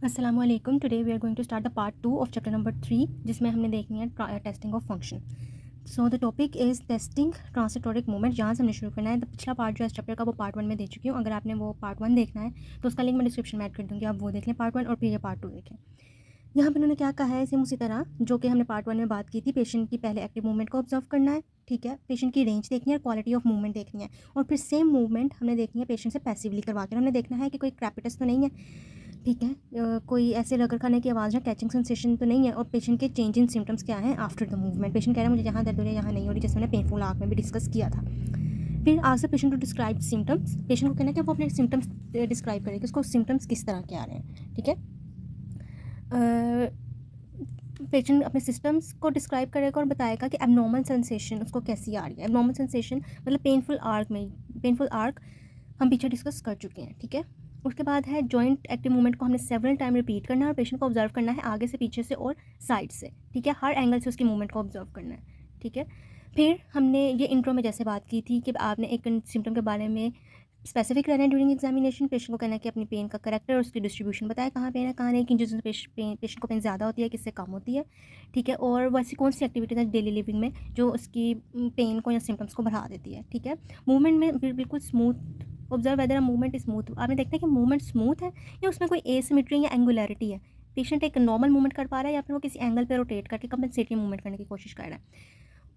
अस्सलाम वालेकुम। Today we are going to start the part 2 of chapter number 3 जिसमें हमने देखनी है testing of function. So the topic is testing translatoric movement. यहाँ से हमने शुरू करना है। तो पिछला पार्ट जो है इस चैप्टर का वो पार्ट 1 में दे चुकी हूँ। अगर आपने वो पार्ट 1 देखना है तो उसका लिंक मैं डिस्क्रिप्शन में ऐड कर दूँगी, आप वो देख लें पार्ट 1 और फिर ये पार्ट 2 देखें। यहाँ पर उन्होंने क्या कहा है, सेम उसी तरह जो कि हमने पार्ट 1 में बात की थी। पेशेंट की पहले एक्टिव मूवमेंट को ऑब्जर्व करना है, ठीक है। पेशेंट की रेंज देखनी है और क्वालिटी ऑफ मूवमेंट देखनी है, और फिर सेम मूवमेंट हमने देखनी है पेशेंट से पैसिवली करवा कर। हमने देखना है कि कोई क्रैपिटस तो नहीं है, ठीक है, कोई ऐसे रगड़ खाने की आवाज़ या कैचिंग सेंसेशन तो नहीं है, और पेशेंट के चेंज इन सिम्टम्स क्या हैं आफ्टर द मूवमेंट। पेशेंट कह रहा है मुझे यहाँ दर्द हो रही है, यहाँ नहीं हो रही, जैसे मैंने पेनफुल आँख में भी डिस्कस किया था। फिर ask the patient to describe symptoms. Patient को कहना है कि वो अपने सिम्टम्स डिस्क्राइब करे कि उसको सिम्टम्स किस तरह के आ रहे हैं, ठीक है। पेशेंट अपने सिस्टम्स को डिस्क्राइब करेगा और बताएगा कि एबनॉर्मल सेंसेशन उसको कैसी आ रही है। एबनॉर्मल सेंसेशन मतलब पेनफुल आर्क हम पीछे डिस्कस कर चुके हैं, ठीक है। उसके बाद है जॉइंट एक्टिव मूवमेंट को हमने सेवरल टाइम रिपीट करना है और पेशेंट को ऑब्जर्व करना है आगे से, पीछे से और साइड से, ठीक है। हर एंगल से उसकी मूवमेंट को ऑब्जर्व करना है, ठीक है। फिर हमने ये इंट्रो में जैसे बात की थी कि आपने एक सिम्टम के बारे में स्पेसिफिक रहना है ड्यूरिंग एग्जामिनेशन। पेशेंट को कहना है कि अपनी पेन का करेक्टर और उसकी डिस्ट्रीब्यूशन बताए, कहाँ पेन है कहाँ नहीं, किन चीज़ों से पेशेंट को पेन ज़्यादा होती है, किससे कम होती है, ठीक है। और वैसी कौन सी एक्टिविटीज़ है डेली लिविंग में जो उसकी पेन को या सिम्टम्स को बढ़ा देती है, ठीक है। मूवमेंट में बिल्कुल smooth observe whether movement smooth. आपने देखना है कि मूवमेंट स्मूथ है या उसमें कोई एसिमेट्री या एंगुलरिटी है। पेशेंट एक नॉर्मल मूवमेंट कर पा रहा है या फिर वो किसी एंगल पे रोटेट करके कंपनसेटरी मूवमेंट करने की कोशिश कर रहा है,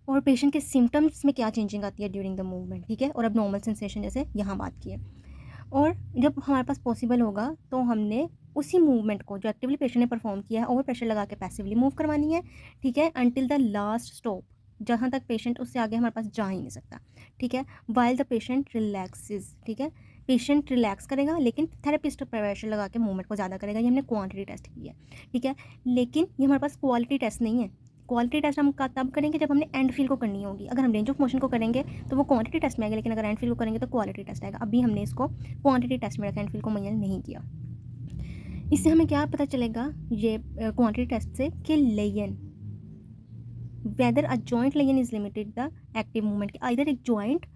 और पेशेंट के सिम्टम्स में क्या चेंजिंग आती है ड्यूरिंग द मूवमेंट, ठीक है। और अब नॉर्मल सेंसेशन जैसे यहाँ बात की है। और जब हमारे पास पॉसिबल होगा तो हमने उसी मूवमेंट को जो एक्टिवली पेशेंट ने परफॉर्म किया है ओवर प्रेशर लगा के पैसिवली मूव करवानी है, ठीक है, अंटिल द लास्ट स्टॉप, जहाँ तक पेशेंट उससे आगे हमारे पास जा ही नहीं सकता, ठीक है। वाइल द पेशेंट रिलैक्सेस, ठीक है। पेशेंट रिलैक्स करेगा लेकिन थेरेपिस्ट प्रेशर लगा के मूवमेंट को ज़्यादा करेगा। ये हमने क्वांटिटी टेस्ट की है, ठीक है। लेकिन ये हमारे पास क्वालिटी टेस्ट नहीं है। क्वालिटी टेस्ट हम तब करेंगे जब हमने एंड फील को करनी होगी। अगर हम रेंज ऑफ मोशन को करेंगे तो वो क्वांटिटी टेस्ट में आएगा, लेकिन अगर एंड फील को करेंगे तो क्वालिटी टेस्ट आएगा। अभी हमने इसको क्वांटिटी टेस्ट में रखा, एंड फील को मुय्यन नहीं किया। इससे हमें क्या पता चलेगा ये क्वांटिटी टेस्ट से कि Leyen weather a joint Leyen is limited the active movement, कि आइदर एक जॉइंट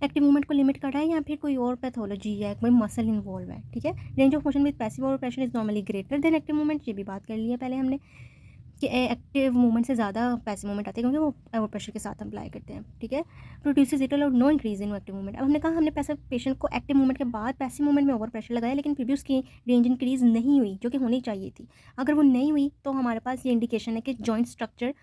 एक्टिव मूवमेंट को लिमिट कर रहा है या फिर कोई और पैथोलॉजी है, कोई मसल इन्वॉल्व है, ठीक है। Range of motion with passive over pressure is normally greater than active movement, ये भी बात कर ली है पहले हमने कि एक्टिव मूवमेंट से ज़्यादा पैसिव मूवमेंट आती है क्योंकि वो ओवर प्रेशर के साथ अप्लाई करते हैं, ठीक है। प्रोड्यूसेस लिटिल और no increase in active movement. अब हमने कहा हमने पैसिव पेशेंट को एक्टिव मूवमेंट के बाद पैसिव मूवमेंट में ओवर प्रेशर लगाया, लेकिन फिर भी उसकी रेंज इंक्रीज नहीं हुई जो कि होनी चाहिए थी। अगर वो नहीं हुई तो हमारे पास ये इंडिकेशन है कि जॉइंट स्ट्रक्चर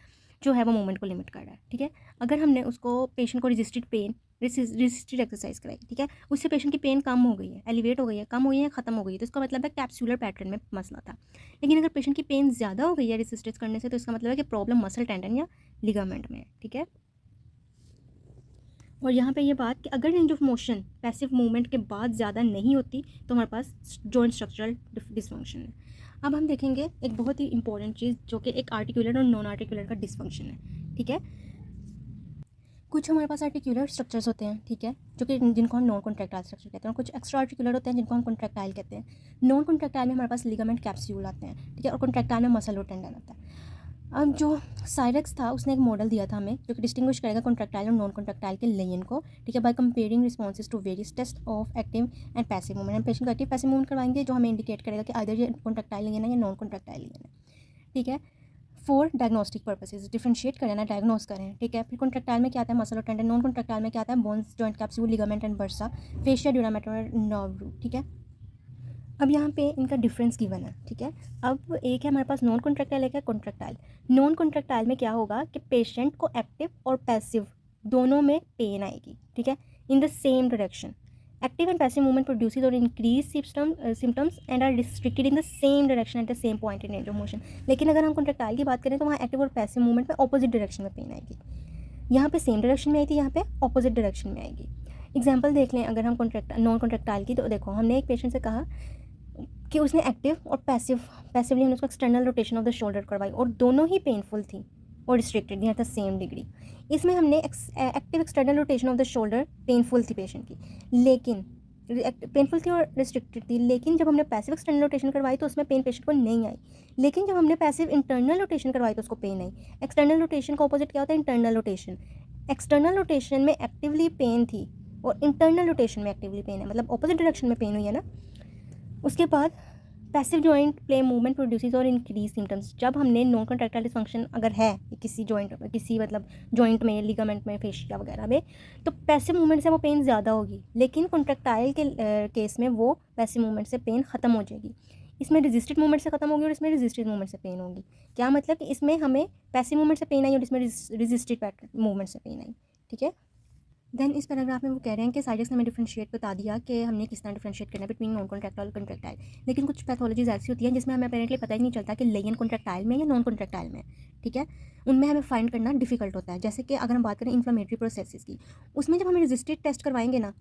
जो है वो मूवमेंट को लिमिट कर रहा है, ठीक है। अगर हमने उसको पेशेंट को रेजिस्टेड एक्सरसाइज कराई, ठीक है, उससे पेशेंट की पेन कम हो गई है, एलिवेट हो गई है, कम हो गई है, खत्म हो गई है, तो इसका मतलब है कैप्सूलर पैटर्न में मसला था। लेकिन अगर पेशेंट की पेन ज़्यादा हो गई है रेजिस्टेंस करने से, तो इसका मतलब है कि प्रॉब्लम मसल टेंडन या लिगामेंट में है, ठीक है। और यहाँ पे ये बात कि अगर range of motion passive movement के बाद ज़्यादा नहीं होती तो हमारे पास जॉइंट स्ट्रक्चरल डिसफंक्शन है। अब हम देखेंगे एक बहुत ही इंपॉर्टेंट चीज़ जो कि एक आर्टिकुलर और नॉन आर्टिकुलर का डिसफंक्शन है, ठीक है। कुछ हमारे पास आर्टिकुलर स्ट्रक्चर्स होते हैं, ठीक है, जो कि जिनको हम नॉन कॉन्ट्रैक्टाइल स्ट्रक्चर कहते हैं, और कुछ एक्स्ट्रा आर्टिकुलर होते हैं जिनको हम कॉन्ट्रैक्टाइल कहते हैं। नॉन कॉन्ट्रैक्टाइल में हमारे पास लिगामेंट कैप्सूल आते हैं, ठीक है, और कॉन्ट्रैक्टाइल में मसल और टेंडन आता है। अब जो साइरेक्स था उसने एक मॉडल दिया था हमें जो कि डिस्टिंग्विश करेगा कॉन्ट्रैक्टाइल और नॉन कॉन्ट्रैक्टाइल के लेयन को, ठीक है, by comparing responses to various test of active and passive movement. हम पेशेंट को एक्टिव पैसिव मूवमेंट करवाएंगे जो हमें इंडिकेट करेगा कि आइदर ये कॉन्ट्रैक्टाइल लेयन है या नॉन कॉन्ट्रैक्टाइल लेयन है, ठीक है। फॉर डायग्नोस्टिक पर्पसेज डिफरेंशिएट करें ना, डायग्नोस करें, ठीक है। फिर कॉन्ट्रैक्टाइल में क्या आता है, मसल और टेंडन। नॉन कॉन्ट्रैक्टाइल में क्या आता है, bones, joint capsule, ligament and bursa, fascia, dura mater और नर्व रूट, ठीक है। अब यहाँ पे इनका डिफरेंस गिवन है, ठीक है। अब एक है हमारे पास नॉन कॉन्ट्रैक्टाइल, एक है कॉन्ट्रैक्टाइल। नॉन कॉन्ट्रैक्टाइल में क्या होगा कि पेशेंट को एक्टिव और पैसिव दोनों में पेन आएगी, ठीक है, in the same direction. Active and passive movement produces और increase symptoms and are restricted in the same direction at the same point in range of motion. लेकिन अगर हम कॉन्ट्रैक्टाइल की बात करें तो वहाँ एक्टिव और पैसिव मूवमेंट में ऑपोजिट डायरेक्शन में पेन आएगी। यहाँ पे सेम डायरेक्शन में आई थी, यहाँ पे ऑपोजिट डायरेक्शन में आएगी। एग्जाम्पल देख लें अगर हम नॉन कॉन्ट्रैक्टाइल की, तो देखो हमने एक पेशेंट से कहा कि उसने एक्टिव और पैसिवली हमने उसको external rotation of the shoulder करवाई और दोनों ही पेनफुल थी और रिस्ट्रिक्टेड थी एट द सेम डिग्री। इसमें हमने active external rotation of the shoulder painful थी पेशेंट की, लेकिन पेनफुल थी और रिस्ट्रिक्टेड थी। लेकिन जब हमने पैसिव एक्सटर्नल रोटेशन करवाई तो उसमें पेन पेशेंट को नहीं आई, लेकिन जब हमने पैसिव इंटरनल रोटेशन करवाई तो उसको पेन आई। एक्सटर्नल रोटेशन का ऑपोजिट क्या होता है, इंटरनल रोटेशन। एक्सटर्नल रोटेशन में एक्टिवली पेन थी और इंटरनल रोटेशन में एक्टिवली पेन है, मतलब ऑपोजिट डायरेक्शन में पेन हुई है ना। उसके बाद passive joint play movement produces और इंक्रीज सिम्टम्स। जब हमने नॉन कॉन्ट्रैक्टाइल डिसफंक्शन अगर है किसी जॉइंट किसी मतलब जॉइंट में, लिगामेंट में, फेशिया वगैरह में, तो पैसिव मूवमेंट से वो पेन ज़्यादा होगी, लेकिन कॉन्ट्रैक्टाइल के केस में वो पैसिव मूवमेंट से पेन ख़त्म हो जाएगी। इसमें रजिस्टेड मूवमेंट से ख़त्म होगी और इसमें रजिस्टेड मूवमेंट से पेन होगी। क्या मतलब कि इसमें हमें पैसिव मूवमेंट से पेन आई और इसमें रजिस्टेड मूवमेंट से पेन आई। ठीक है। देन इस पैराग्राफ में वो कह रहे हैं कि साइडेक्स ने हमें डिफरेंशिएट बता दिया कि हमने किस तरह डिफरेंशिएट करना है बिटवीन नॉन कॉन्ट्रैक्टाइल और कॉन्ट्रैक्टाइल। लेकिन कुछ पैथोलॉजीज ऐसी होती हैं जिसमें हमें अपेरेंटली पता ही नहीं चलता कि लेयन कॉन्ट्रैक्टाइल में या नॉन कॉन्ट्रैक्टाइल में। ठीक है। उनमें हमें फाइंड करना डिफिकल्ट होता है। जैसे कि अगर हम बात करें इन्फ्लेमेटरी प्रोसेसेस की, उसमें जब हमें रजिस्टेड टेस्ट करवाएंगे ना,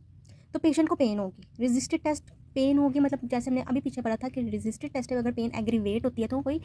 तो पेशेंट को पेन होगी। रजिस्टेड टेस्ट पेन होगी, मतलब जैसे हमने अभी पीछे पढ़ा था कि रजिस्टेड टेस्ट में अगर पेन एग्रीवेट होती है तो कोई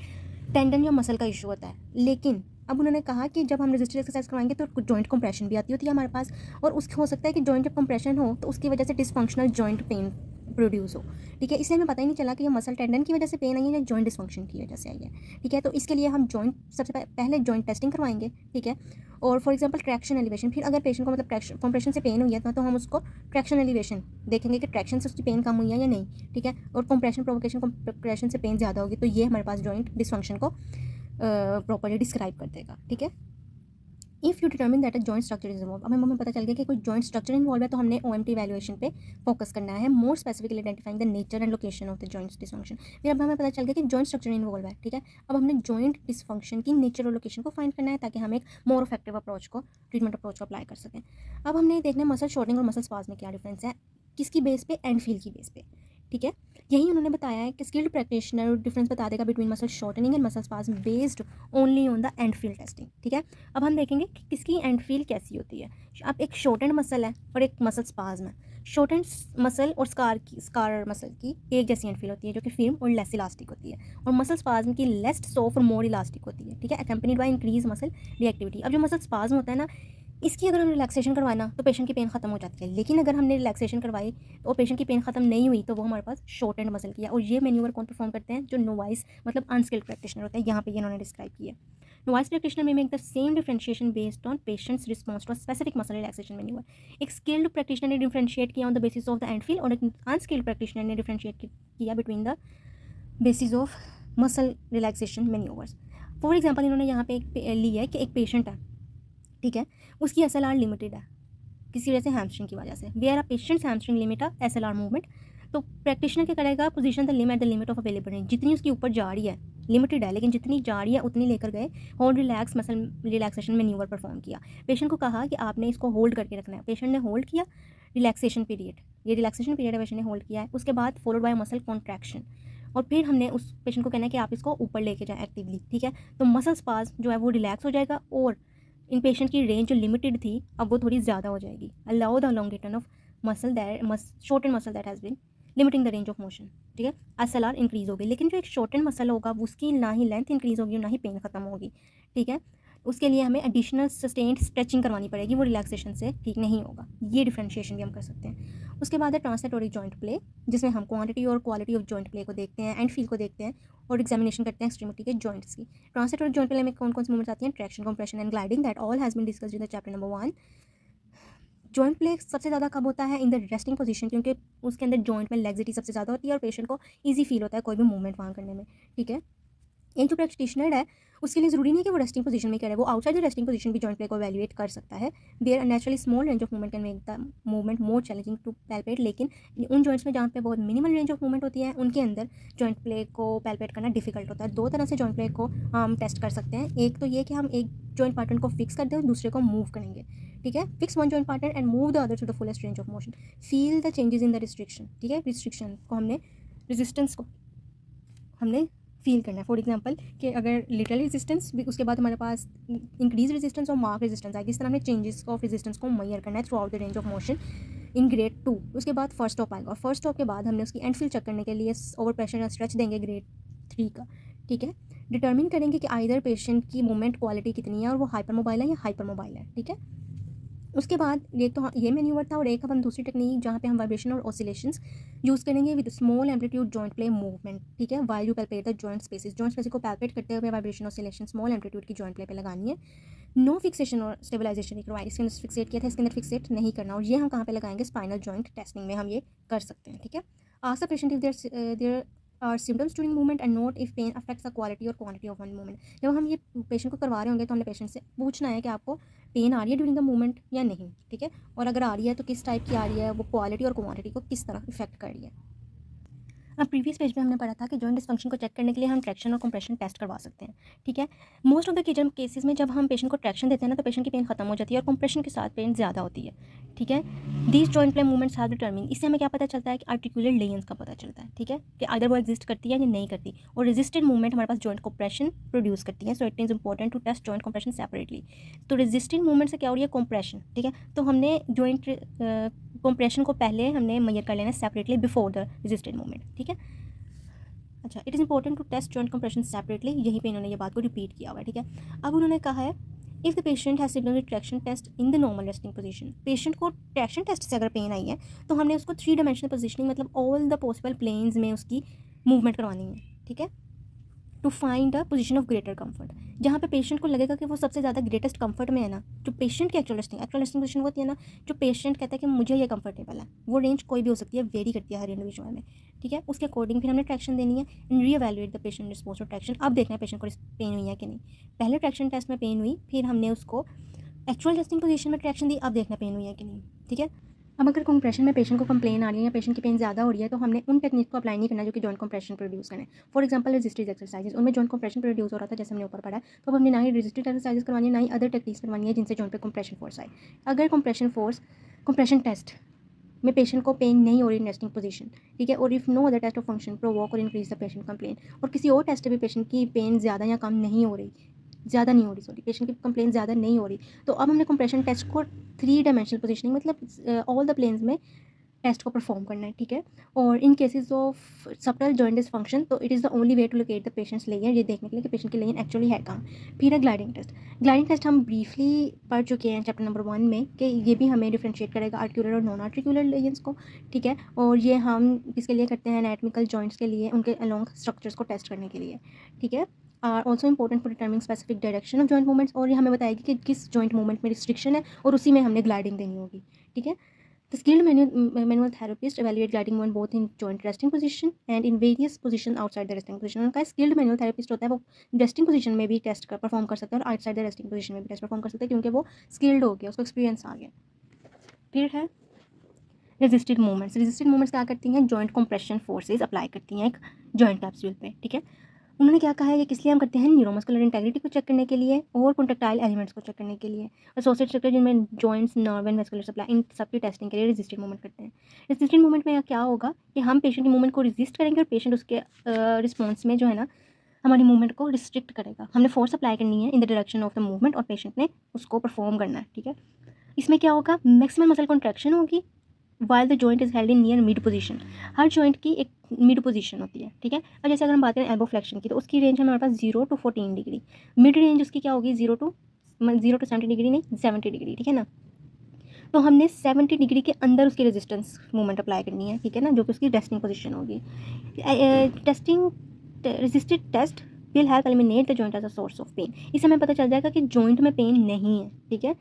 टेंडन या मसल का इशू होता है। लेकिन अब उन्होंने कहा कि जब हम रजिस्टेड एक्सरसाइज करवाएंगे तो जॉइंट कंप्रेशन भी आती होती है हमारे पास, और उसके हो सकता है कि जॉइंट जब कंप्रेशन हो तो उसकी वजह से डिसफंक्शनल जॉइंट पेन प्रोड्यूस हो। ठीक है। इसलिए हमें पता ही नहीं चला कि ये मसल टेंडन की वजह से पेन आई है या जॉइंट डिसफंक्शन की वजह से आई है। ठीक है। तो इसके लिए हम जॉइंट सबसे पहले जॉइंट टेस्टिंग करवाएंगे। ठीक है। और फॉर एग्जांपल ट्रैक्शन एलिवेशन, फिर अगर पेशेंट को मतलब कंप्रेशन से पेन हुई है तो हम उसको ट्रैक्शन एलिवेशन देखेंगे कि ट्रैक्शन से उसकी पेन कम हुई है या नहीं। ठीक है। और कंप्रेशन प्रोवोकेशन, कंप्रेशन से पेन ज़्यादा होगी, तो ये हमारे पास जॉइंट डिसफंक्शन को प्रॉपर्ली डिस्क्राइब कर देगा। ठीक है। If you determine that a joint structure is involve, अब हमें पता चल गया कि कोई जॉइंट स्ट्रक्चर इन्वॉल्व है, तो हमने OMT वैल्यूएशन पे फोकस करना है, more specifically identifying the nature and location of the joint dysfunction. फिर अब हमें पता चल गया कि जॉइंट स्ट्रक्चर इन्वॉल्व है। ठीक है। अब हमने जॉइंट डिसफंक्शन की नेचर और लोकेशन को फाइंड करना है ताकि हम एक मोर इफेक्टिव अप्रोच को, ट्रीटमेंट अप्रोच को अप्लाई कर सकें। अब हमने देखना है मसल शॉर्टिंग और मसल स्पाज में क्या डिफरेंस है, किसकी बेस पे, एंड फील की बेस पे। ठीक है। यही उन्होंने बताया है कि स्किल्ड प्रैक्टिशनर डिफरेंस बता देगा between muscle shortening and muscle spas based only on the end feel testing. ठीक है। अब हम देखेंगे कि किसकी एंड फील कैसी होती है। अब एक शॉर्टेंड मसल है और एक मसल स्पाज्म है। शॉर्टेंड मसल और स्कार मसल की एक जैसी एंड फील होती है जो कि फिर्म और लेस इलास्टिक होती है, और मसल स्पाज्म की लेस सॉफ्ट और मोर इलास्टिक होती है। ठीक है। Accompanied by increase muscle reactivity. अब जो मसल स्पाज्म होता है ना, इसकी अगर हम रिलैक्सेशन करवाना तो पेशेंट की पेन खत्म हो जाती है, लेकिन अगर हमने रिलैक्सेशन करवाई और पेशेंट की पेन खत्म नहीं हुई तो वो हमारे पास शॉर्ट एंड मसल किया। और ये मैन्यूवर कौन परफॉर्म करते हैं, जो नोवाइस मतलब अनस्किल्ड प्रैक्टिशनर होते हैं। यहाँ पे ये इन्होंने डिस्क्राइब किया। Novice practitioner may make the same differentiation based on patient's response to specific muscle relaxation manoeuvre. एक स्किल्ड प्रैक्टिशनर ने डिफरेंशिएट किया on the basis of the end feel, और एक अनस्किल्ड प्रैक्टिशनर ने डिफरेंशिएट किया between the basis of muscle relaxation manoeuvres. For example इन्होंने यहाँ पे एक ली है कि एक पेशेंट है। ठीक है। उसकी SLR लिमिटेड है किसी वजह से, हैमस्ट्रिंग की वजह से। Where a patient's hamstring limit a SLR movement, तो प्रैक्टिशनर क्या करेगा, position the limb at the limit of available range. जितनी उसकी ऊपर जा रही है, लिमिटेड है लेकिन जितनी जा रही है उतनी लेकर गए, hold relax muscle relaxation manoeuvre perform किया। पेशेंट को कहा कि आपने इसको होल्ड करके रखना है। पेशेंट ने होल्ड किया, रिलैक्सेशन पीरियड, ये रिलैक्सेशन पीरियड है, पेशेंट ने होल्ड किया है। उसके बाद फॉलोड बाय मसल कॉन्ट्रैक्शन, और फिर हमने उस पेशेंट को कहना है कि आप इसको ऊपर लेके जाएं एक्टिवली। ठीक है। तो मसल स्पाज जो है वो रिलैक्स हो जाएगा, और इन पेशेंट की रेंज जो लिमिटेड थी अब वो थोड़ी ज़्यादा हो जाएगी। Allow the long return of muscle that shorten muscle that has been limiting the range of motion. ठीक है। SLR इंक्रीज होगी, लेकिन जो एक शॉर्टन मसल होगा उसकी ना ही लेंथ इंक्रीज होगी और ना ही पेन खत्म होगी। ठीक है। उसके लिए हमें एडिशनल सस्टेन्ड स्ट्रेचिंग करवानी पड़ेगी, वो रिलैक्सेशन से ठीक नहीं होगा। ये डिफरेंशिएशन भी हम कर सकते हैं। उसके बाद है ट्रांसलेटरी जॉइंट प्ले, जिसमें हम क्वांटिटी और क्वालिटी ऑफ जॉइंट प्ले को देखते हैं, एंड फील को देखते हैं, और एग्जामिनेशन करते हैं एक्सट्रीमिटी के जॉइंट्स की। ट्रांसलेटरी जॉइंट प्ले में कौन कौन सी मूवमेंट्स आती हैं, traction, compression and gliding, that all has been discussed in the chapter number 1। Joint play सबसे ज़्यादा कब होता है, इन द रेस्टिंग पोजीशन, क्योंकि उसके अंदर जॉइंट में लैक्सिटी सबसे ज़्यादा होती है और पेशेंट को ईजी फील होता है कोई भी मूवमेंट वहाँ करने में। ठीक है। एक जो प्रैक्टिशनर है उसके लिए ज़रूरी नहीं है कि वो रेस्टिंग पोजीशन में करे, वो आउटसाइड द रेस्टिंग पोजीशन भी जॉइंट प्ले को एवेल्युएट कर सकता है। There naturally small range of movement can make the movement more challenging to palpate, लेकिन उन जॉइंट्स में जहाँ पे बहुत मिनिमल रेंज ऑफ मूवमेंट होती है उनके अंदर जॉइंट प्ले को पैल्पेट करना डिफिकल्ट होता है। दो तरह से जॉइंट प्ले को हम टेस्ट कर सकते हैं। एक तो ये कि हम एक जॉइंट पार्टनर को फिक्स कर दें और दूसरे को मूव करेंगे। ठीक है। Fix one joint partner and move the other to the fullest range of motion, feel the changes in the restriction. ठीक है। रिस्ट्रिक्शन को हमने, रेजिस्टेंस को हमने फील करना है। फॉर एग्जांपल कि अगर लिटिल रेजिस्टेंस भी, उसके बाद हमारे पास इंक्रीज रेजिस्टेंस और मार्क रेजिस्टेंस आएगी। इस तरह हमने चेंजेस ऑफ रेजिस्टेंस को मेजर करना है through out the range of motion in grade 2। उसके बाद फर्स्ट स्टॉप आएगा, और फर्स्ट स्टॉप के बाद हमने उसकी एंड फील चेक करने के लिए ओवर प्रेशर या स्ट्रेच देंगे ग्रेड 3 का। ठीक है। डिटर्मिन करेंगे कि आइदर पेशेंट की मूवमेंट क्वालिटी कितनी है और वो हाइपर मोबाइल है या हाइपर मोबाइल है। ठीक है। उसके बाद एक तो ये मैन्यूवर था, और एक अब हम दूसरी टेक्निक जहाँ पे हम वाइब्रेशन और ऑसिलेशंस यूज़ करेंगे with small amplitude joint play movement. ठीक है। While you palpate the joint spaces, joint spaces को पैल्पेट करते हुए वाइब्रेशन ऑसिलेशन स्मॉल एम्पलीट्यूड की जॉइंट प्ले पे लगानी है। नो फिक्सेशन और स्टेबलाइजेशन रिक्वायर्ड, इसके अंदर फिक्सेट किया था, इसके अंदर फिक्सेट नहीं करना, और ये हम कहाँ पे लगाएंगे, स्पाइनल जॉइंट टेस्टिंग में हम ये कर सकते हैं। ठीक है। Ask the patient if there और symptoms during movement and note if pain affects the quality और क्वांटिटी ऑफ वन मूवमेंट। जब हम ये पेशेंट को करवा रहे होंगे तो हमने पेशेंट से पूछना है कि आपको पेन आ रही है ड्यूरिंग द मूवमेंट या नहीं, ठीक है, और अगर आ रही है तो किस टाइप की आ रही है, वो क्वालिटी और क्वांटिटी को किस तरह इफेक्ट कर रही है। अब प्रीवियस पेज में हमने पढ़ा था कि जॉइंट डिस्फंक्शन को चेक करने के लिए हम ट्रैक्शन और कंप्रेशन टेस्ट करवा सकते हैं, ठीक है। मोस्ट ऑफ द केसेस में जब हम पेशेंट को ट्रैक्शन देते हैं ना तो पेशेंट की पेन खत्म हो जाती है और कंप्रेशन के साथ पेन ज़्यादा होती है, ठीक है। These joint play movements have determine, इससे हमें क्या पता चलता है कि आर्टिकुलर लेयंस का पता चलता है, ठीक है, कि अगर वो एग्जिस्ट करती है या नहीं करती। और रेजिस्टेंट मूवमेंट हमारे पास जॉइंट कंप्रेशन प्रोड्यूस करती है, so it is important to test joint compression separately. तो रेजिस्टेंट मूवमेंट से क्या हो रही है, कंप्रेशन, ठीक है, तो हमने जॉइंट कंप्रेशन को पहले हमने मेजर कर लेना separately before the resistant movement, ठीक है। अच्छा, it is important to test joint compression separately, यहीं पे इन्होंने ये बात को रिपीट किया हुआ है, ठीक है। अब उन्होंने कहा है if the patient has similar traction test in the normal resting position, patient को ट्रैक्शन टेस्ट से अगर पेन आई है तो हमने उसको 3 डायमेंशनल पोजीशनिंग मतलब ऑल द पॉसिबल प्लेन्स में उसकी मूवमेंट करवानी है, ठीक है, to find the position of greater comfort, जहाँ पे पेशेंट को लगेगा कि वो सबसे ज़्यादा ग्रेटेस्ट कंफर्ट में है ना, जो पेशेंट की एक्चुअल रेस्टिंग पोजीशन होती है ना, जो पेशेंट कहता है कि मुझे ये कंफर्टेबल है, वो रेंज कोई भी हो सकती है, वेरी करती है हर इंडिविजुअल में, ठीक है। उसके अकॉर्डिंग फिर हमने ट्रैक्शन देनी है and reevaluate the patient response to traction. अब देखना है पेशेंट को पेन हुई है कि नहीं, पहले ट्रैक्शन टेस्ट में पेन हुई, फिर हमने उसको एक्चुअल रेस्टिंग पोजीशन में ट्रैक्शन दी, अब देखना पेन हुई है कि नहीं, ठीक है। अब अगर कंप्रेशन में पेशेंट को कंप्लेन आ रही है या पेशेंट की पेन ज़्यादा हो रही है तो हमने उन टेक्निक को अप्लाई नहीं करना जो कि जॉइंट कंप्रेशन प्रोड्यूस करें। फॉर एग्जांपल रेजिस्टेड एक्सरसाइजेस, उनमें जॉइंट कंप्रेशन प्रोड्यूस हो रहा था जैसे हमने ऊपर पढ़ा है, तो अब हमने ना ही रेजिस्टेड एक्सरसाइजेस करवानी है ना ही अदर टेक्निक्स करवानी है जिनसे जॉइंट पे कंप्रेशन फोर्स आए। अगर कंप्रेशन टेस्ट में पेशेंट को पेन नहीं हो रही रेस्टिंग पोजीशन, ठीक है, और if no other test of function provoke और इंक्रीज द पेशेंट कंप्लेन, और किसी और टेस्ट पे पेशेंट की पेन ज़्यादा या कम नहीं हो रही, सॉरी, पेशेंट की कंप्लेन ज़्यादा नहीं हो रही, तो अब हमने कंप्रेशन टेस्ट को 3 डायमेंशनल पोजीशनिंग मतलब ऑल द प्लेन्स में टेस्ट को परफॉर्म करना है, ठीक है। और in cases of subtle joint dysfunction तो it is the only way to locate the patient's layer, ये देखने के लिए कि पेशेंट की लेयर एक्चुअली है कहाँ। फिर है ग्लाइडिंग टेस्ट। ग्लाइडिंग टेस्ट हम ब्रीफली पढ़ चुके हैं चैप्टर नंबर 1 में कि ये भी हमें डिफ्रेंशिएट करेगा आर्टिकुलर और नॉन आर्टिकुलर लेयर्स को, ठीक है। और ये हम किसके लिए करते हैं, एनाटॉमिकल जॉइंट्स के लिए, उनके अलॉन्ग स्ट्रक्चर्स को टेस्ट करने के लिए, ठीक है। Are also important for determining specific direction of joint movements, और ये हमें बताएगी कि किस जॉइंट मूवमेंट में रिस्ट्रिक्शन है और उसी में हमने ग्लाइडिंग देनी होगी, ठीक है। The skilled manual therapist evaluate gliding movement both in joint resting position and in various position outside the resting position। उनका skilled manual therapist होता है, वो resting position में भी टेस्ट परफॉर्म कर सकता है और outside the resting position में भी टेस्ट परफॉर्म कर सकता है क्योंकि वो skilled हो गया, उसको एक्सपीरियंस आ गया। फिर है रेजिस्टेड मूवमेंट्स। रेजिस्टेड मूवमेंट्स क्या करती हैं, जॉइंट कंप्रेशन फोर्सेज अप्लाई करती हैं एक जॉइंट कैप्सूल पे, ठीक है। उन्होंने क्या कहा है, ये किस लिए हम करते हैं, न्यूरोमस्कुलर इंटेग्रिटी को चेक करने के लिए और कॉन्ट्रेक्टाइल एलिमेंट्स को चेक करने के लिए, एसोसिएटेड स्ट्रक्चर जिनमें joints, nerve and vascular supply, इन सब की टेस्टिंग के लिए रेजिस्टेड मूवमेंट करते हैं। रेजिस्टेड मूवमेंट में क्या होगा कि हम पेशेंट की मूवमेंट को रेजिस्ट करेंगे और पेशेंट उसके रिस्पॉन्स में जो है ना हमारी मूवमेंट को रिस्ट्रिक्ट करेगा। हमने फोर्स अप्लाई करनी है in the direction of the movement और पेशेंट ने उसको परफॉर्म करना है, ठीक है। इसमें क्या होगा, मैक्सिमम मसल कॉन्ट्रैक्शन होगी while the joint is held in near mid position. Her joint की एक मिड पोजीशन होती है, ठीक है। और जैसे अगर हम बात करें एल्बो फ्लेक्शन की तो उसकी रेंज है हमारे पास 0 to 14 डिग्री, मिड रेंज उसकी क्या होगी 0 to 70 डिग्री, नहीं 70 डिग्री, ठीक है ना। तो हमने 70 डिग्री के अंदर उसकी रेजिस्टेंस मूवमेंट अप्लाई करनी है, ठीक है ना, जो कि उसकी रेस्टिंग पोजीशन होगी। Testing resisted test will help eliminate the joint as a source of pain. इससे हमें पता चल जाएगा कि जॉइंट में पेन नहीं है, ठीक है।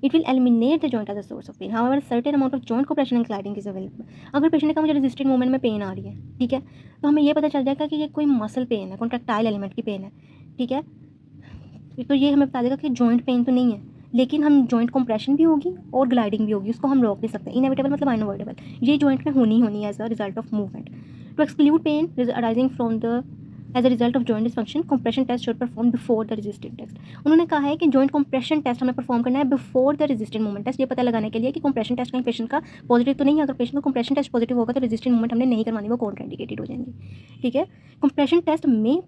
It will eliminate the joint as a source of pain, however certain amount of joint compression and gliding is available. अगर पेशेंट ने कहा मुझे रेजिस्टेड मूवमेंट में पेन आ रही है, ठीक है, तो हमें ये पता चल जाएगा कि ये कोई मसल पेन है, कॉन्ट्रैक्टाइल एलिमेंट की पेन है, ठीक है। तो ये हमें बता देगा कि जॉइंट पेन तो नहीं है, लेकिन हम जॉइंट कंप्रेशन भी होगी और ग्लाइडिंग भी होगी, उसको हम रोक नहीं सकते। इनएविटेबल मतलब अनअवॉइडेबल, ये जॉइंट में होनी होनी है as a result of movement. To exclude pain arising from the as a result of joint dysfunction compression test should perform before the resisted test. उन्होंने कहा है कि जॉइंट कंप्रेशन टेस्ट हमें परफॉर्म करना है before the resisted movement test, ये पता लगाने के लिए कि कंप्रेशन टेस्ट कहीं पेशेंट का पॉजिटिव तो नहीं है। अगर पेशेंट का कंप्रेशन टेस्ट पॉजिटिव होगा तो रेजिस्टेड मूवमेंट हमने नहीं करवानी, वो कॉन्ट्राइंडिकेटेड हो जाएंगी, ठीक है। कंप्रेशन टेस्ट में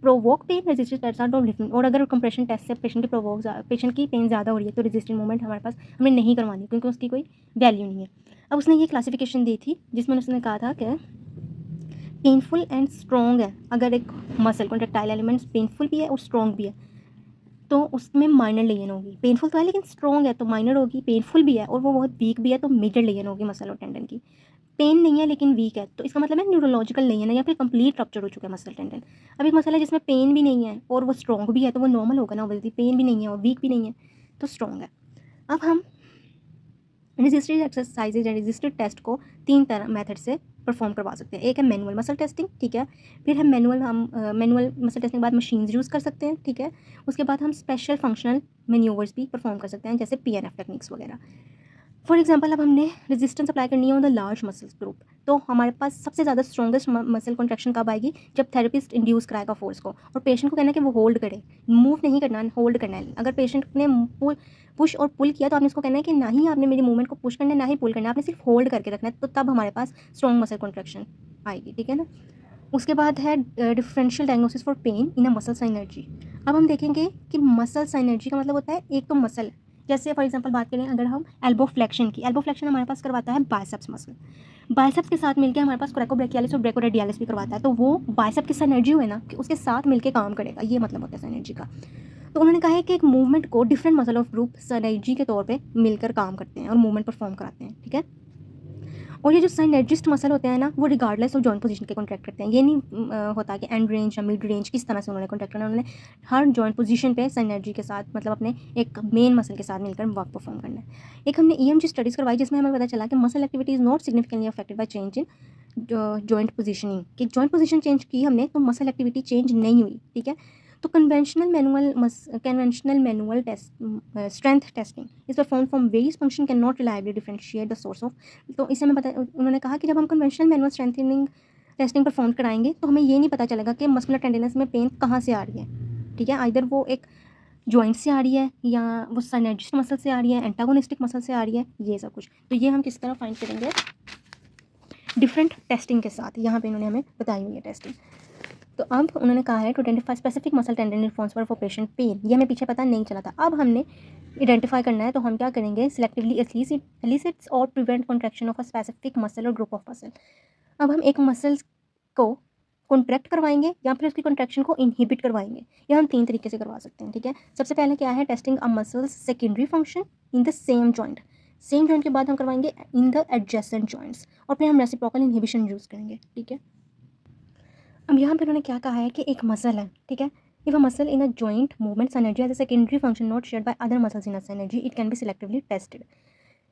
provoke pain, resistant test are different. और अगर कंप्रेशन टेस्ट से पेशेंट की पेन ज़्यादा हो रही है तो रेजिस्टेंट मूवमेंट हमारे पास हमें नहीं करवानी क्योंकि उसकी कोई वैल्यू नहीं है। अब उसने ये क्लासिफिकेशन दी थी जिसमें उसने कहा था कि पेनफुल एंड स्ट्रॉन्ग है, अगर एक मसल कॉन्ट्रैक्टाइल एलिमेंट्स पेनफुल भी है और स्ट्रॉन्ग भी है तो उसमें माइनर लेयन होगी। पेनफुल तो है लेकिन स्ट्रॉन्ग है तो माइनर होगी, पेनफुल भी है और वो बहुत वीक भी है तो मेजर लेयन होगी मसल और टेंडन की। पेन नहीं है लेकिन वीक है तो इसका मतलब है न्यूरोलॉजिकल लेयन है या फिर कंप्लीट रप्चर हो चुका है मसल टेंडन। अब एक मसल है जिसमें पेन भी नहीं है और वो स्ट्रॉन्ग भी है तो वो नॉर्मल होगा ना, ऑब्वियसली पेन भी नहीं है और वीक भी नहीं है तो स्ट्रॉन्ग है। अब हम resisted exercises and resisted test को 3 तरह मेथड से परफॉर्म करवा सकते हैं। एक है मैनुअल मसल टेस्टिंग, ठीक है। फिर है मैनुअल मसल टेस्टिंग के बाद मशीन्स यूज़ कर सकते हैं, ठीक है। उसके बाद हम स्पेशल फंक्शनल मैन्यूवर्स भी परफॉर्म कर सकते हैं, जैसे PNF टेक्निक्स वगैरह। फॉर एग्जाम्पल अब हमने रेजिस्टेंस अप्लाई करनी है on the large muscles group, तो हमारे पास सबसे ज़्यादा स्ट्रॉन्गेस्ट मसल कॉन्ट्रैक्शन कब आएगी, जब थेरेपिस्ट इंड्यूस कराएगा फोर्स को, और पेशेंट को कहना है कि वो होल्ड करे, मूव नहीं करना, होल्ड करना है। अगर पेशेंट ने पुश और पुल किया तो आपने उसको कहना है कि ना ही आपने मेरी मूवमेंट को पुश करना है ना ही पुल करना है, आपने सिर्फ होल्ड करके रखना है, तो तब हमारे पास स्ट्रॉन्ग मसल कॉन्ट्रैक्शन आएगी, ठीक है ना। उसके बाद है differential diagnosis for pain in a muscle synergy. अब हम देखेंगे कि मसल साइनर्जी का मतलब होता है एक तो मसल, जैसे फॉर एग्जांपल बात करें अगर हम एल्बो फ्लेक्शन की, एल्बो फ्लेक्शन हमारे पास करवाता है बाइसेप्स मसल, बाइसेप्स के साथ मिलकर हमारे पास कोरेकोब्रेकियालिस और ब्रेकोरेडियालिस भी करवाता है, तो वो बाइसेप की साइनर्जी हुए ना कि उसके साथ मिलकर काम करेगा, ये मतलब होता है साइनर्जी का। तो उन्होंने कहा है कि एक मूवमेंट को different muscle of group synergy के तौर पे मिलकर काम करते हैं और मूवमेंट परफॉर्म कराते हैं, ठीक है। और ये जो साइनर्जिस्ट मसल होते हैं ना, वो रिगार्डलेस ऑफ जॉइंट पोजीशन के कॉन्ट्रैक्ट करते हैं। ये नहीं होता कि एंड रेंज या मिड रेंज किस तरह से उन्होंने कॉन्ट्रैक्ट करना है, उन्होंने हर जॉइंट पोजीशन पे साइनर्जी के साथ, मतलब अपने एक मेन मसल के साथ मिलकर वर्क परफॉर्म करना है। एक हमने EMG स्टडीज़ करवाई जिसमें हमें पता चला कि muscle activity is not significantly affected by change in joint positioning, कि जॉइंट पोजीशन चेंज की हमने तो मसल एक्टिविटी चेंज नहीं हुई, ठीक है। तो conventional manual test strength testing is perform from various function can not reliably differentiate the source of. तो इससे हमें पता, उन्होंने कहा कि जब हम conventional manual strengthening testing perform कराएंगे तो हमें ये नहीं पता चलेगा कि मस्कुलर टेंडनस में पेन कहाँ से आ रही है, ठीक है। आइदर वो एक जॉइंट से आ रही है या वो साइनर्जिस्ट मसल से आ रही है, एंटागोनिस्टिक मसल से आ रही है, ये सब कुछ। तो ये हम किस तरह फाइंड करेंगे, डिफरेंट टेस्टिंग के साथ। यहाँ पे इन्होंने हमें बताई हुई है टेस्टिंग। तो अब उन्होंने कहा है to identify specific muscle tendon responsible for patient pain, ये हमें पीछे पता नहीं चला था, अब हमने आइडेंटिफाई करना है। तो हम क्या करेंगे, सिलेक्टिवली एलिसिट्स और prevent contraction of a specific muscle और ग्रुप ऑफ मसल। अब हम एक मसल को कॉन्ट्रैक्ट करवाएंगे या फिर उसकी कॉन्ट्रैक्शन को इनहिबिट करवाएंगे, या हम 3 तरीके से करवा सकते हैं, ठीक है। सबसे पहले क्या है, testing a muscles secondary function in the same joint. Same joint के बाद हम करवाएंगे इन द एडजेसेंट जॉइंट्स, और फिर हम रेसिप्रोकल इनहिबिशन यूज़ करेंगे, ठीक है। अब यहाँ पे उन्होंने क्या कहा है कि एक मसल है, ठीक है। If a muscle in a joint movement energy as a secondary function not shared by other muscles in a energy, it can be selectively tested.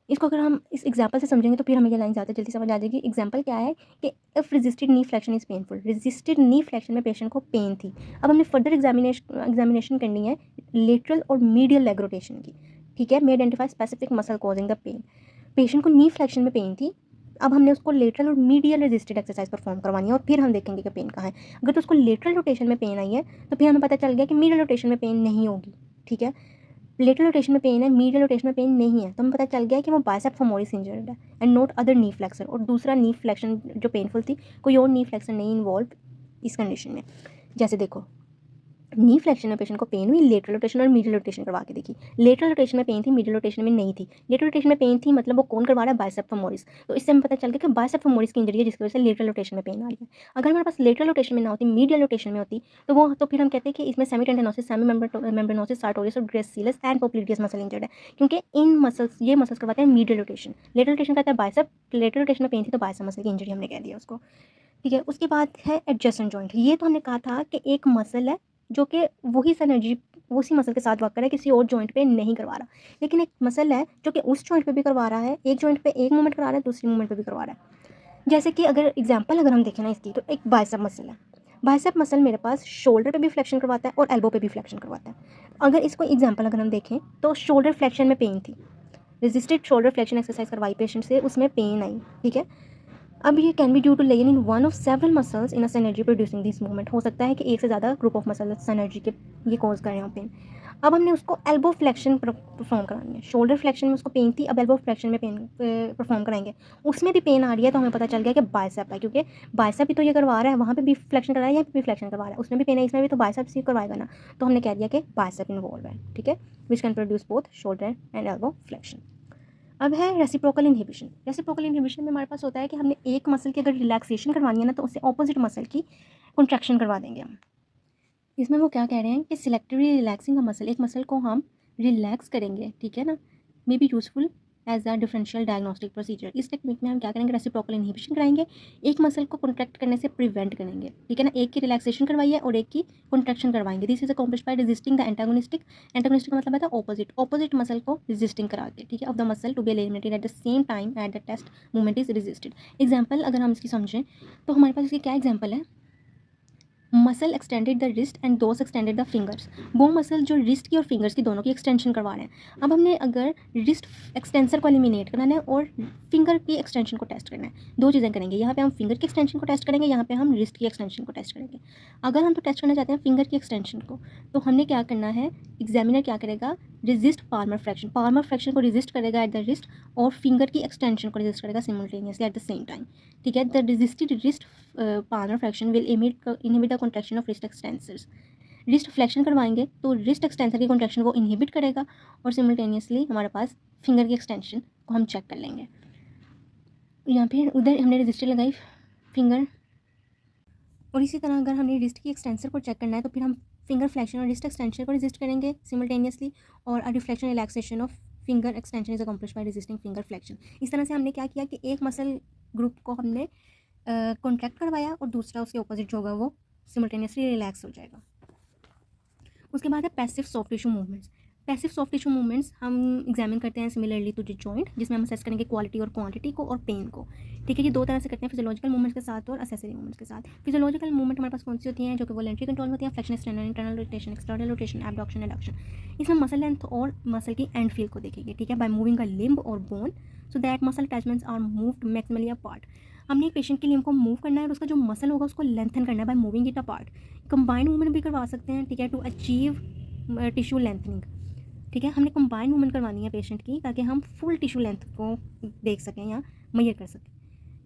इसको अगर हम इस एग्जांपल से समझेंगे तो फिर हमें ये लाइन ज़्यादा जल्दी समझ आ जाएगी। एग्जांपल क्या है कि if resisted knee flexion is painful, resisted knee flexion में पेशेंट को पेन थी। अब हमने फर्दर एग्जामिनेशन करनी है लेटरल और मीडियल लेग रोटेशन की, ठीक है। May identify specific muscle causing the pain. Patient को नी फ्लेक्शन में पेन थी, अब हमने उसको लेटरल और मीडियल रेजिस्टेड एक्सरसाइज परफॉर्म करवानी है, और फिर हम देखेंगे कि पेन कहाँ है। अगर तो उसको लेटरल रोटेशन में पेन आई है तो फिर हमें पता चल गया कि मीडियल रोटेशन में पेन नहीं होगी, ठीक है। लेटरल रोटेशन में पेन है, मीडियल रोटेशन में पेन नहीं है, तो हमें पता चल गया कि वो बाइसेप फेमोरिस इंजर्ड है and not other knee flexor. और दूसरा नी फ्लेक्शन जो पेनफुल थी, कोई और नी फ्लेक्शन नहीं इन्वॉल्व इस कंडीशन में। जैसे देखो, नी फ्लेक्शन में पेशेंट को पेन हुई, लेटरल रोटेशन और मीडियल रोटेशन करवा के देखी। लेटरल रोटेशन में पेन थी, मीडियल रोटेशन में नहीं थी। लेटरल रोटेशन में पेन थी, मतलब वो कौन करवा रहा है, बाइसेप फेमोरिस। तो इससे हमें पता चल गया कि बाइसेप फेमोरिस की इंजरी है जिसकी वजह से लेटरल रोटेशन में पेन आ रही है। अगर हमारे पास लेटरल रोटेशन में ना होती, मीडियल रोटेशन में होती, तो फिर हम कहते हैं कि इसमें सेमी टेंडनोसिस, सेमी मेम्ब्रेनोसिस, सार्टोरियस और ग्रेसिलस एंड पोप्लिडियस मसल इंजर्ड है, क्योंकि ये मसल्स करवाते हैं मीडियल रोटेशन। लेटरल रोटेशन कहता है बाइसेप, लेटरल रोटेशन में पेन थी तो बाइसेप मसल की इंजरी हमने कह दिया उसको, ठीक है। उसके बाद है एडजेसेंट जॉइंट। ये तो हमने कहा था कि एक मसल है जो कि वही एनर्जी उसी मसल के साथ वर्क कर रहा है, किसी और जॉइंट पे नहीं करवा रहा। लेकिन एक मसल है जो कि उस जॉइंट पे भी करवा रहा है, एक जॉइंट पे एक मूवमेंट करा रहा है, दूसरी मूवमेंट पे भी करवा रहा है। जैसे कि अगर हम देखें ना इसकी, तो एक बाइसेप मसल है। बाइसेप मसल मेरे पास शोल्डर पे भी फ्लेक्शन करवाता है और एल्बो पे भी फ्लेक्शन करवाता है। अगर इसको एग्जाम्पल अगर हम देखें तो शोल्डर फ्लेक्शन में पेन थी, रेजिस्टेड शोल्डर फ्लेक्शन एक्सरसाइज करवाई पेशेंट से, उसमें पेन आई, ठीक है। अब ये can be due two lane in one of several muscles in energy producing this movement. हो सकता है कि एक से ज़्यादा ग्रुप ऑफ मसल्स एनर्जी के ये कॉज कर रहे हो पेन। अब हमने उसको एल्बो फ्लेक्शन परफॉर्म करानी है। शोल्डर फ्लेक्शन में उसको पेन थी, अब एल्बो फ्लेक्शन में पेन परफॉर्म कराएंगे, उसमें भी पेन आ रही है, तो हमें पता चल गया कि बाइसेप है, क्योंकि बाइसेप भी तो ये करवा रहा है, वहाँ पे भी फ्लेक्शन करा रहा है, यहाँ पे भी फ्लेक्शन करवा रहा है, उसमें भी पेन है, इसमें भी, तो बाइसेप से करवाएगा ना। तो हमने कह दिया कि बाइसेप इन्वॉल्व है, ठीक है, which can produce both shoulder and elbow flexion. अब है रेसिप्रोकल इनहिबिशन। रेसिप्रोकल इनहिबिशन में हमारे पास होता है कि हमने एक मसल की अगर रिलैक्सेशन करवानी है ना, तो उससे ऑपोजिट मसल की कॉन्ट्रैक्शन करवा देंगे हम। इसमें वो क्या कह रहे हैं कि सिलेक्टिवली रिलैक्सिंग अ मसल, एक मसल को हम रिलैक्स करेंगे, ठीक है ना, may be useful as a differential diagnostic procedure. इस टेक्निक में हम क्या करेंगे, रेसिप्रोकल इनहिबिशन कराएंगे, एक मसल को कॉन्ट्रैक्ट करने से प्रिवेंट करेंगे, ठीक है ना, एक की रिलैक्सेशन करवाइए और एक की कॉन्ट्रैक्शन करवाएंगे। This is accomplished by resisting the antagonistic, antagonistic का मतलब है ऑपोजिट मसल को रेजिस्टिंग करा के, ठीक है, of the muscle to be eliminated at the same time at the test movement is resisted. Example अगर हम इसकी समझें तो हमारे पास इसकी क्या एग्जाम्पल है, muscle extended the wrist and those extended the fingers. वो मसल जो रिस्ट की और फिंगर्स की दोनों की एक्सटेंशन करवा रहे हैं। अब हमने अगर रिस्ट एक्सटेंसर को एलिमिनेट करना है और फिंगर की एक्सटेंशन को टेस्ट करना है, दो चीज़ें करेंगे, यहाँ पे हम फिंगर की एक्सटेंशन को टेस्ट करेंगे, यहाँ पे हम रिस्ट की एक्सटेंशन को टेस्ट करेंगे। अगर हम तो टेस्ट करना चाहते हैं फिंगर की एक्सटेंशन को, तो हमने क्या करना है, एग्जामिनर क्या करेगा, resist Palmer fraction, Palmer fraction को रेजिस्ट करेगा एट द रिस्ट और फिंगर की एक्सटेंशन को रेजिस्ट करेगा सिमुलटेनियसली एट द सेम टाइम, ठीक है। The resisted wrist Palmer fraction will inhibit the contraction of wrist extensors. Wrist flexion करवाएंगे तो रिस्ट एक्सटेंसर की कॉन्ट्रैक्शन को इनहिबिट करेगा और सिमुलटेनियसली हमारे पास फिंगर की एक्सटेंशन को हम चेक कर लेंगे। यहाँ पे उधर हमने रजिस्टर लगाई फिंगर, और इसी तरह अगर हमने रिस्ट की एक्सटेंसर को चेक करना है तो फिर हम फिंगर फ्लेक्शन और रिस्ट एक्सटेंशन को रेजिस्ट करेंगे सिमुलटेनियसली, और a reflection relaxation of finger extension is accomplished by resisting finger flexion. इस तरह से हमने क्या किया कि एक मसल ग्रुप को हमने कॉन्ट्रैक्ट करवाया और दूसरा उसके ऑपोजिट जो होगा वो सिमुलटेनियसली रिलैक्स हो जाएगा। उसके बाद है passive soft tissue movements. Passive soft tissue movements हम एग्जामिन करते हैं सिमिलरली टू द जॉइंट, जिसमें हम असेस करेंगे क्वालिटी और क्वांटिटी को और पेन को, ठीक है। ये दो तरह से करते हैं, फिजियोलॉजिकल मूवमेंट्स के साथ और असेसरी मूवमेंट्स के साथ। फिजियोलॉजिकल मूवमेंट हमारे पास कौन सी होती हैं, जो कि वॉलंटरी कंट्रोल होती है, flexion external internal rotation external rotation abduction adduction. इसमें मसल लेंथ और मसल की एंड फील को देखेंगे, ठीक है, बाय मूविंग अ लिम्ब और bone so that muscle attachments are moved maximally apart. हमने एक पेशेंट के लिम्ब को मूव करना है और उसका जो मसल होगा उसको लेंथन करना है by moving it apart. Combined movement भी करवा सकते हैं, ठीक है, टू अचीव टिश्यू लेंथनिंग, ठीक है। हमने कंबाइंड मूवमेंट करवानी है पेशेंट की ताकि हम फुल टिश्यू लेंथ को देख सकें या मेजर कर सकें।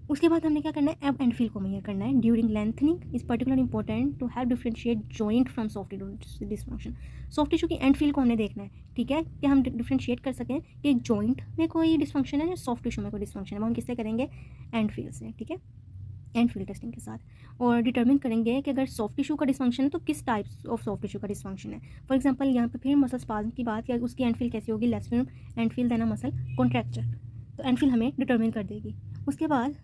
उसके बाद हमने क्या करना है, एब एंड फील को मेजर करना है during lengthening is particular important to have differentiate joint from soft tissue dysfunction. Soft tissue की एंड फील को हमने देखना है, ठीक है, कि हम डिफरेंशिएट कर सकें कि जॉइंट में कोई डिसफंक्शन है या सॉफ्ट टिश्यू में कोई डिसफंक्शन है, वो हम किससे करेंगे, एंड फील से, ठीक है, एंड फील्ड टेस्टिंग के साथ। और डिटर्मिन करेंगे कि अगर सॉफ्ट टिश्यू का डिसफंक्शन है तो किस टाइप ऑफ सॉफ्ट टिश्यू का डिसफंक्शन है। फॉर एग्जांपल यहाँ पे फिर मसल स्पाज्म की बात, या उसकी एंड फील कैसी होगी, लेस फिल्म एंड फील देना मसल कॉन्ट्रैक्चर, तो एंड फील हमें डिटर्मिन कर देगी। उसके बाद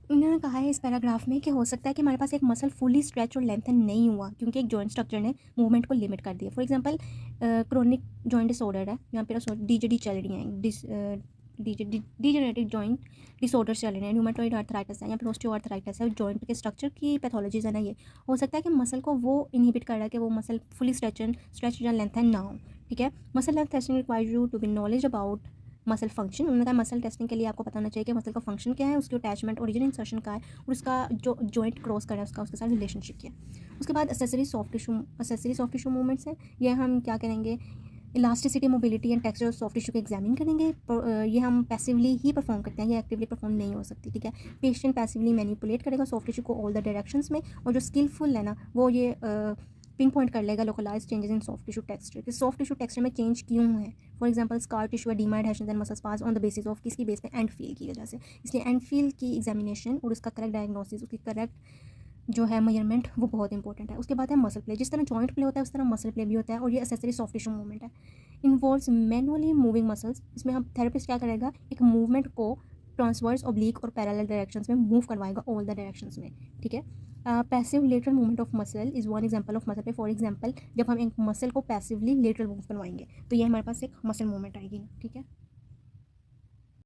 उन्होंने कहा है इस पैराग्राफ में कि हो सकता है कि हमारे पास एक मसल फुली स्ट्रेच और लेंथन नहीं हुआ क्योंकि एक जॉइंट स्ट्रक्चर ने मूवमेंट को लिमिट कर दिया। For example chronic joint disorder है, यहाँ पे डीजेडी चल रही हैं, डीजेनरेटिव जॉइंट डिसऑर्डर चल रहे हैं, न्यूमेटॉइड आर्थराइटिस है या फिर ऑस्टियोआर्थराइटिस है, जॉइंट के स्ट्रक्चर की पैथोलॉजीज है ना, ये हो सकता है कि मसल को वो इनहिबिट कर रहा है कि वो मसल फुली स्ट्रेच या लेंथन ना हो, ठीक है। Muscle length testing requires you to be knowledge about muscle function. उन्होंने कहा मसल टेस्टिंग के लिए आपको पता होना चाहिए कि मसल का फंक्शन क्या है, उसकी अटैचमेंट ओरिजिन इंसर्शन का है और उसका जो जॉइंट क्रॉस कर रहा है उसके साथ रिलेशनशिप क्या है। उसके बाद असेसरी सॉफ्ट टिश्यू मूवमेंट्स हैं, ये हम क्या करेंगे, elasticity mobility and texture of soft tissue को एग्जामिन करेंगे। ये हम पैसिवली ही परफॉर्म करते हैं, ये एक्टिवली परफॉर्म नहीं हो सकती, ठीक है। पेशेंट पैसिवली मैनिपुलेट करेगा सॉफ्ट टिश्यू को ऑल द डायरेक्शंस में, और जो स्किलफुल है ना वो ये पिन पॉइंट कर लेगा localize changes in soft tissue texture, कि सॉफ्ट टिश्यू टेक्सचर में चेंज क्यों है। For example scar tissue oedema adhesions and muscle spasm on the basis of किसकी बेस पे, एंड फील की वजह से। इसलिए एंड फील की एग्जामिनेशन और उसका करेक्ट डायग्नोसिस, उसकी करेक्ट जो है मेजरमेंट वो बहुत इंपॉर्टेंट है। उसके बाद है मसल प्ले, जिस तरह जॉइंट प्ले होता है उस तरह मसल प्ले भी होता है, और ये एसेसरी सॉफ्ट टिश्यू मूवमेंट है, इन्वॉल्व्स मैनुअली मूविंग मसल्स। इसमें हम थेरेपिस्ट क्या करेगा, एक मूवमेंट को ट्रांसवर्स ऑब्लिक और पैरेलल डायरेक्शंस में मूव करवाएगा ऑल द डायरेक्शंस में, ठीक है। Passive lateral movement of muscle is one example of muscle play. For example जब हम एक मसल को पैसिवली लेटरल मूव करवाएंगे तो ये हमारे पास एक मसल मूवमेंट आएगी, ठीक है।